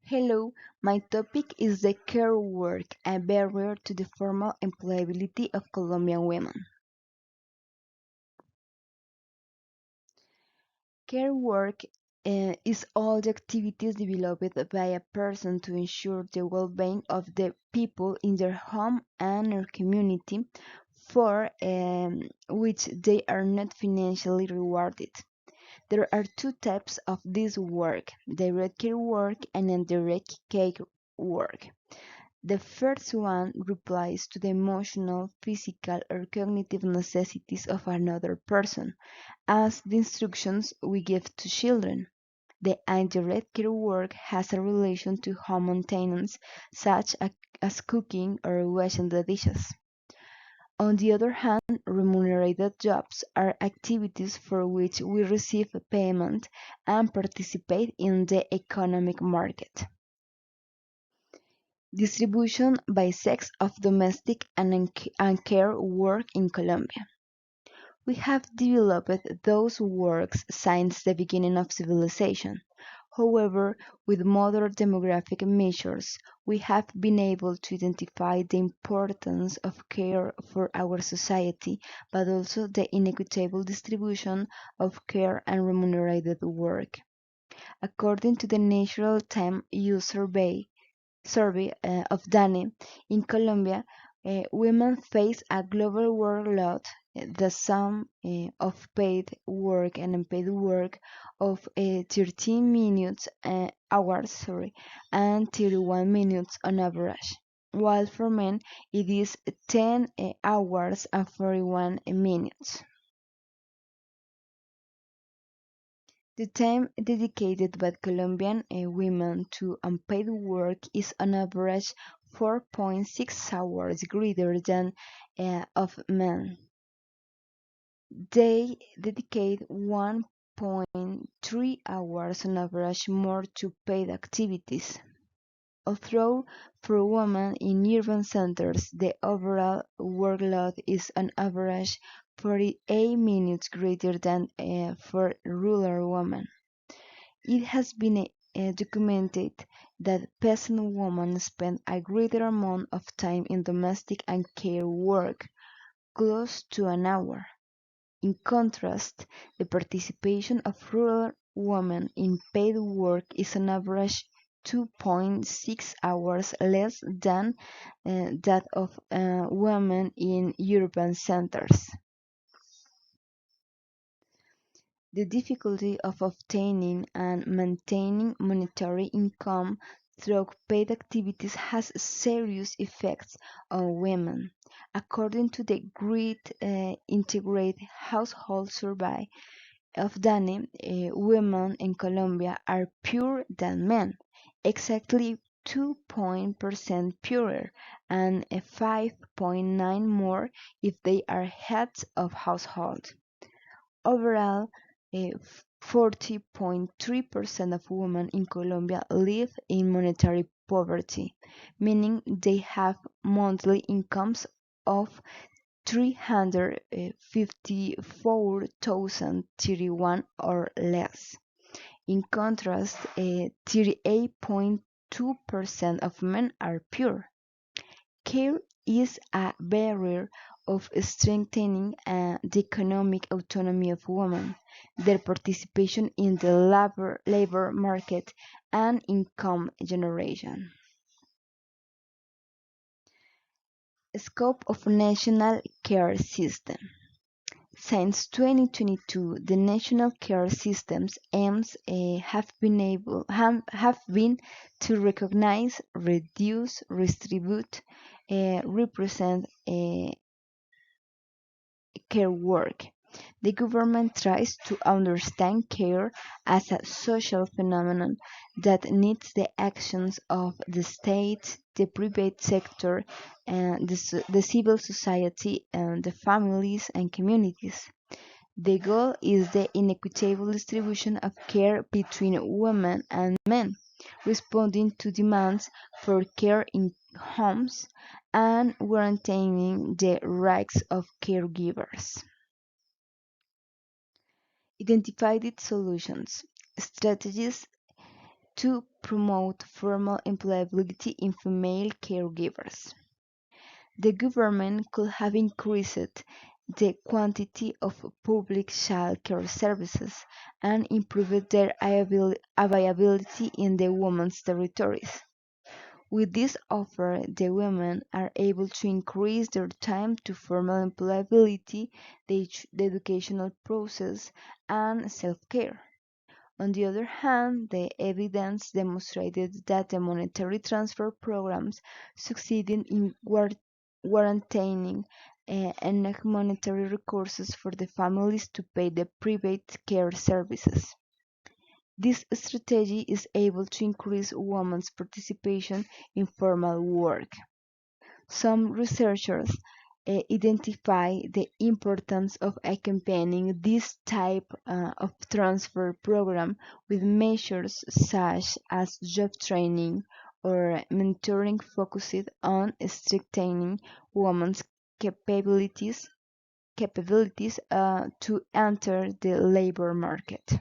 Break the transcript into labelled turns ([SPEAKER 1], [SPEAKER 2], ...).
[SPEAKER 1] Hello, my topic is the care work, a barrier to the formal employability of Colombian women. Care work is all the activities developed by a person to ensure the well-being of the people in their home and their community for which they are not financially rewarded. There are two types of this work, direct care work and indirect care work. The first one replies to the emotional, physical, or cognitive necessities of another person, as the instructions we give to children. The indirect care work has a relation to home maintenance, as cooking or washing the dishes. On the other hand, remunerated jobs are activities for which we receive payment and participate in the economic market. Distribution by sex of domestic and care work in Colombia. We have developed those works since the beginning of civilization. However, with modern demographic measures, we have been able to identify the importance of care for our society, but also the inequitable distribution of care and remunerated work. According to the Natural Time Use survey of DANE, in Colombia, women face a global workload, the sum of paid work and unpaid work of 13 minutes hours, and 31 minutes on average, while for men it is 10 hours and 41 minutes. The time dedicated by Colombian women to unpaid work is on average 4.6 hours greater than of men. They dedicate 1.3 hours on average more to paid activities. Although for women in urban centers the overall workload is on average 48 minutes greater than for rural women. It has been documented that peasant women spend a greater amount of time in domestic and care work, close to an hour. In contrast, the participation of rural women in paid work is on average 2.6 hours less than that of women in urban centers. The difficulty of obtaining and maintaining monetary income through paid activities has serious effects on women. According to the Great Integrated Household Survey of DANE, women in Colombia are poorer than men, exactly 2% poorer, and 5.9 more if they are heads of household. Overall, 40.3% of women in Colombia live in monetary poverty, meaning they have monthly incomes of 354,031 or less. In contrast, 38.2% of men are poor. Care is a barrier of strengthening the economic autonomy of women, their participation in the labor market, and income generation. Scope of national care system. Since 2022, the national care system's aims have been to recognize, reduce, redistribute, represent care work. The government tries to understand care as a social phenomenon that needs the actions of the state, the private sector, and the civil society, and the families and communities. The goal is the inequitable distribution of care between women and men, responding to demands for care in homes and guaranteeing the rights of caregivers. Identified its solutions, strategies to promote formal employability in female caregivers. The government could have increased the quantity of public child care services and improved their availability in the women's territories. With this offer, the women are able to increase their time to formal employability, the educational process, and self-care. On the other hand, the evidence demonstrated that the monetary transfer programs succeeded in guaranteeing enough monetary resources for the families to pay the private care services. This strategy is able to increase women's participation in formal work. Some researchers identify the importance of accompanying this type of transfer program with measures such as job training or mentoring focused on strengthening women's capabilities to enter the labor market.